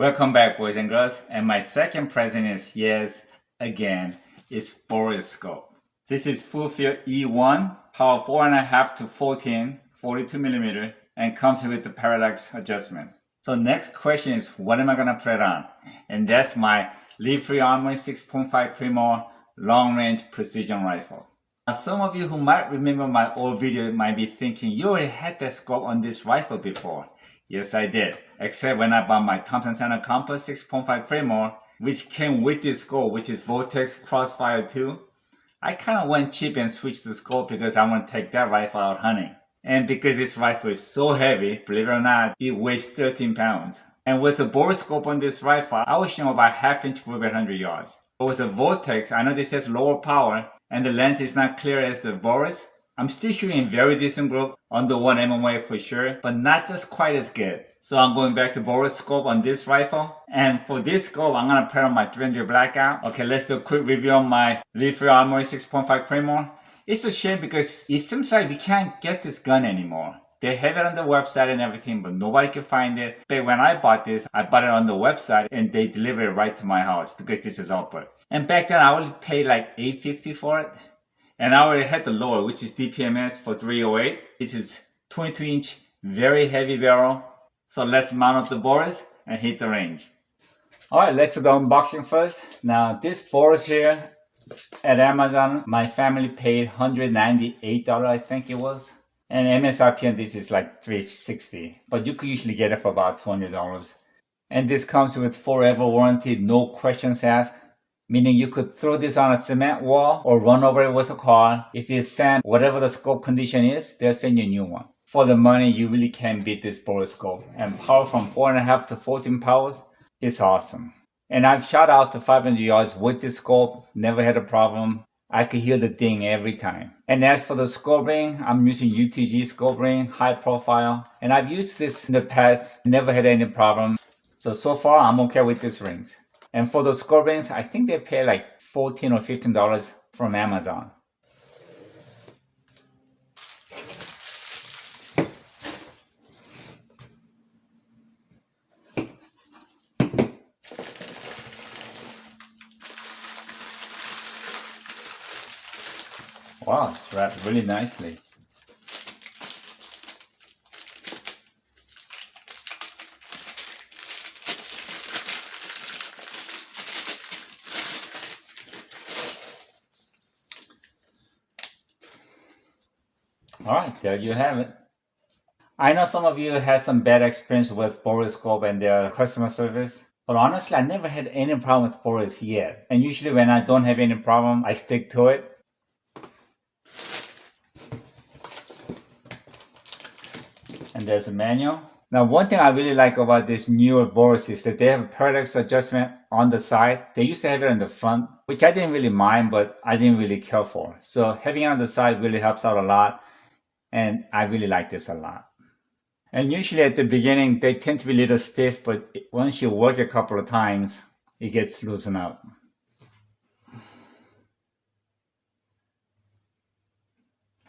Welcome back, boys and girls. And my second present is, yes, again, is Burris scope. This is fullfield E1, power 4.5 to 14, 42 millimeter, and comes with the parallax adjustment. So next question is, what am I gonna put it on? And that's my lead-free armory 6.5 Claymore long-range precision rifle. Now, some of you who might remember my old video might be thinking, you already had that scope on this rifle before. Yes, I did. Except when I bought my Thompson Center Compass 6.5 Claymore, which came with this scope, which is Vortex Crossfire 2. I kind of went cheap and switched the scope because I want to take that rifle out hunting. And because this rifle is so heavy, believe it or not, it weighs 13 pounds. And with the Burris scope on this rifle, I was shooting about half-inch group at 100 yards. But with the Vortex, I know this has lower power and the lens is not clear as the Burris. I'm still shooting very decent group, under 1 MMA for sure, but not just quite as good. So I'm going back to Burris scope on this rifle. And for this scope, I'm gonna pair on my 300 Blackout. Okay, let's do a quick review on my lead-free armory 6.5 Claymore. It's a shame because it seems like we can't get this gun anymore. They have it on the website and everything, but nobody can find it. But when I bought this, I bought it on the website and they delivered it right to my house because this is output. And back then I only paid like $8.50 for it. And I already had the lower, which is DPMS for 308. This is 22-inch, very heavy barrel. So let's mount up the Burris and hit the range. Alright, let's do the unboxing first. Now this Burris here at Amazon, my family paid $198, I think it was. And MSRP on this is like $360. But you could usually get it for about $200. And this comes with forever warranty, no questions asked. Meaning you could throw this on a cement wall or run over it with a car. If it's sand, whatever the scope condition is, they'll send you a new one. For the money, you really can't beat this Burris scope. And power from 4.5 to 14 powers is awesome. And I've shot out to 500 yards with this scope, never had a problem. I could hear the ding every time. And as for the scope ring, I'm using UTG scope ring, high profile. And I've used this in the past, never had any problem. So far I'm okay with these rings. And for those scope rings, I think they pay like $14 or $15 from Amazon. Wow, it's wrapped really nicely. Alright, there you have it. I know some of you had some bad experience with Burris scope and their customer service. But honestly, I never had any problem with Burris yet. And usually when I don't have any problem, I stick to it. And there's a manual. Now, one thing I really like about this newer Burris is that they have a parallax adjustment on the side. They used to have it on the front, which I didn't really mind, but I didn't really care for. So having it on the side really helps out a lot. And I really like this a lot. And usually at the beginning, they tend to be a little stiff, but once you work a couple of times, it gets loosened up.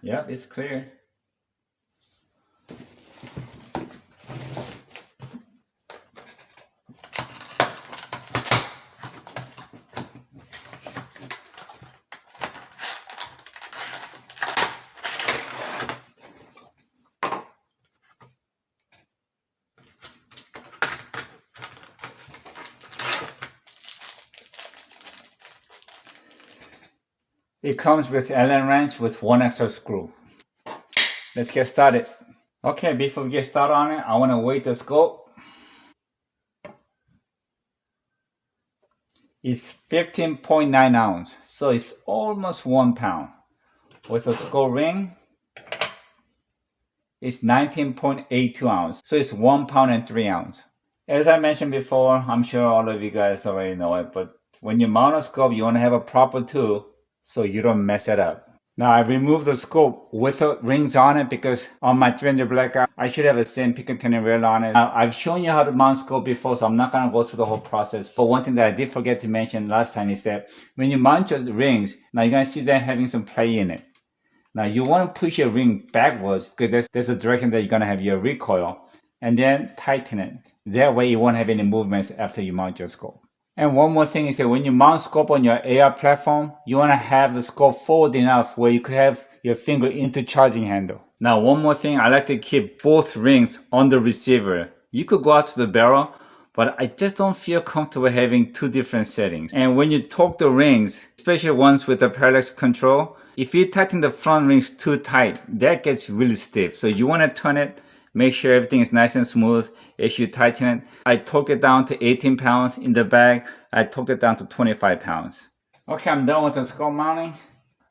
Yep, it's clear. It comes with Allen wrench with 1 extra screw. Let's get started. Okay, before we get started on it, I want to weigh the scope. It's 15.9 ounces, so it's almost 1 pound. With the scope ring, it's 19.82 ounces, so it's 1 pound and 3 ounces. As I mentioned before, I'm sure all of you guys already know it, but when you mount a scope, you want to have a proper tool so you don't mess it up. Now I removed the scope with the rings on it because on my 300 Blackout, I should have the same Picatinny rail on it. Now, I've shown you how to mount scope before, so I'm not going to go through the whole process. But one thing that I did forget to mention last time is that when you mount your rings, now you're going to see them having some play in it. Now you want to push your ring backwards because there's a direction that you're going to have your recoil, and then tighten it. That way you won't have any movements after you mount your scope. And one more thing is that when you mount scope on your AR platform, you want to have the scope forward enough where you could have your finger into charging handle. Now one more thing, I like to keep both rings on the receiver. You could go out to the barrel, but I just don't feel comfortable having two different settings. And when you torque the rings, especially ones with the parallax control, if you tighten the front rings too tight, that gets really stiff. So you want to turn it, make sure everything is nice and smooth as you tighten it. I torqued it down to 18 pounds. In the back, I torqued it down to 25 pounds. Okay, I'm done with the scope mounting.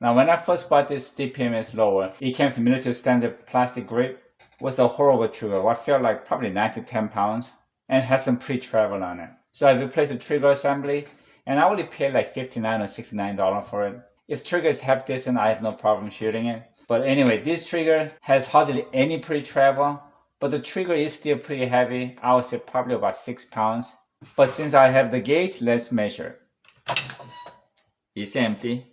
Now when I first bought this DPM is lower, it came to military standard plastic grip with a horrible trigger, what felt like probably 9 to 10 pounds. And has some pre-travel on it. So I replaced the trigger assembly, and I only paid like $59 or $69 for it. If trigger is half decent, I have no problem shooting it. But anyway, this trigger has hardly any pre-travel, but the trigger is still pretty heavy. I would say probably about 6 pounds. But since I have the gauge, let's measure. It's empty.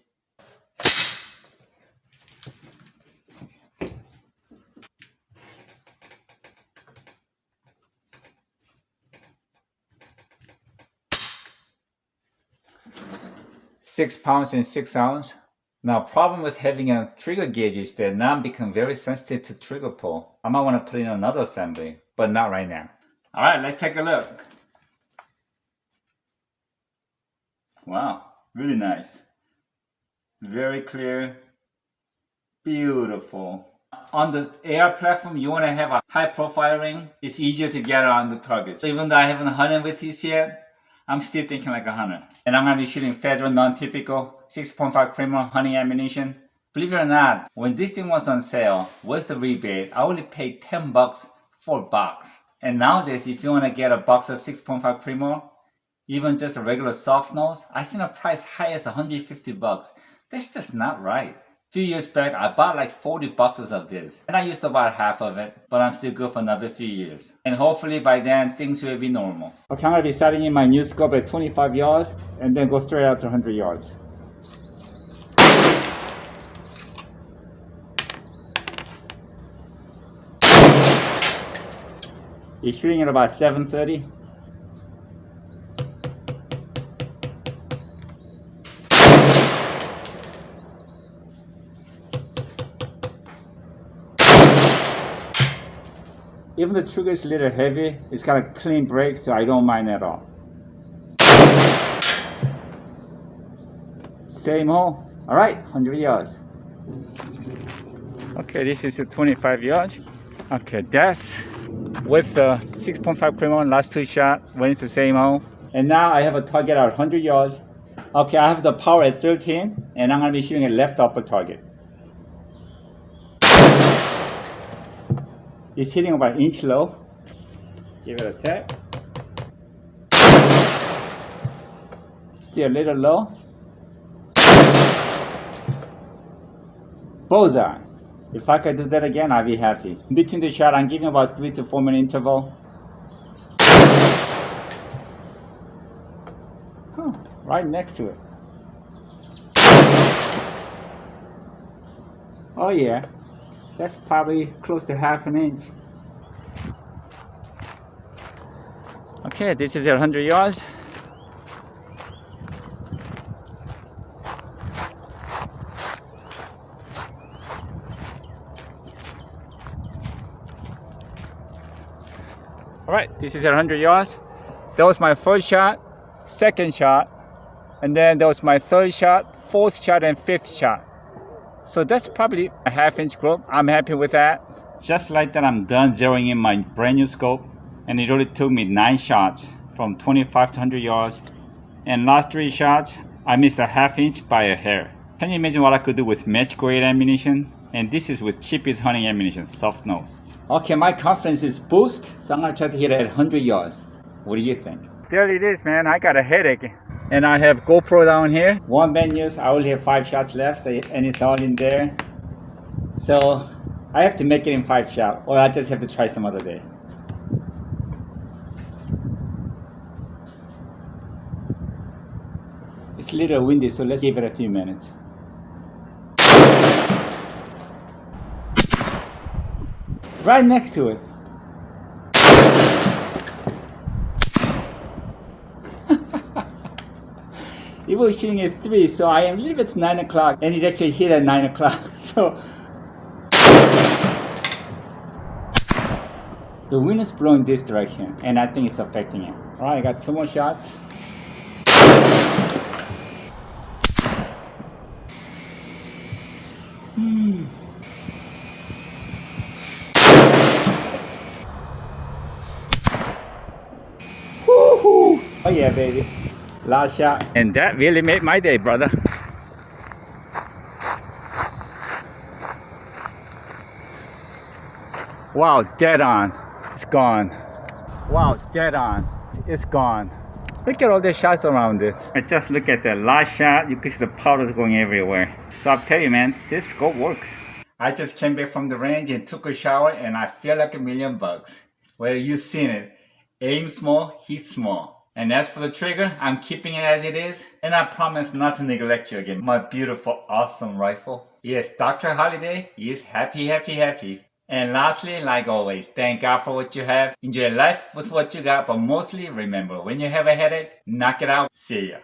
£6 and 6 ounces. Now, problem with having a trigger gauge is that now I'm become very sensitive to trigger pull. I might want to put in another assembly, but not right now. All right, let's take a look. Wow, really nice. Very clear, beautiful. On the AR platform, you want to have a high profile ring. It's easier to get around the target. So even though I haven't hunted with this yet, I'm still thinking like a hunter. And I'm going to be shooting federal non-typical 6.5 Creamer hunting ammunition. Believe it or not, when this thing was on sale with the rebate, I only paid $10 for a box. And nowadays, if you want to get a box of 6.5 Creamer, even just a regular soft nose, I seen a price high as $150. That's just not right. A few years back, I bought like 40 boxes of this, and I used about half of it, but I'm still good for another few years. And hopefully by then, things will be normal. Okay, I'm going to be starting in my new scope at 25 yards, and then go straight out to 100 yards. It's shooting at about 730. Even the trigger is a little heavy, it's got a clean break, so I don't mind at all. Same hole. All right, 100 yards. Okay, this is the 25 yards. Okay, that's with the 6.5 Creamer last two shots, went into the same hole. And now I have a target at 100 yards. Okay, I have the power at 13, and I'm gonna be shooting a left upper target. It's hitting about an inch low. Give it a tap. Still a little low. Bullseye. If I could do that again, I'd be happy. In between the shot, I'm giving about 3 to 4 minute interval. Right next to it. Oh yeah. That's probably close to half an inch. Okay, this is at 100 yards. All right, this is at 100 yards. That was my first shot, second shot, and then that was my third shot, fourth shot, and fifth shot. So that's probably a half-inch group. I'm happy with that. Just like that, I'm done zeroing in my brand new scope. And it only took me 9 shots from 25 to 100 yards. And last 3 shots, I missed a half inch by a hair. Can you imagine what I could do with match grade ammunition? And this is with cheapest hunting ammunition, soft nose. Okay, my confidence is boosted, so I'm gonna try to hit it at 100 yards. What do you think? There it is, man. I got a headache. And I have GoPro down here. One band use, I only have 5 shots left, so, and it's all in there. So I have to make it in 5 shots, or I just have to try some other day. It's a little windy, so let's give it a few minutes. Right next to it. was shooting at 3, so I am a little bit 9 o'clock, and it actually hit at 9 o'clock. So the wind is blowing this direction, and I think it's affecting it. All right, I got 2 more shots. Woo-hoo. Oh yeah, baby. Last shot. And that really made my day, brother. Wow, dead on. It's gone. Wow, dead on. It's gone. Look at all the shots around it. And just look at that last shot. You can see the powders going everywhere. So I'll tell you, man, this scope works. I just came back from the range and took a shower, and I feel like $1,000,000. Well, you've seen it. Aim small, hit small. And as for the trigger, I'm keeping it as it is. And I promise not to neglect you again. My beautiful, awesome rifle. Yes, Dr. Holiday is happy, happy, happy. And lastly, like always, thank God for what you have. Enjoy life with what you got, but mostly remember, when you have a headache, knock it out. See ya.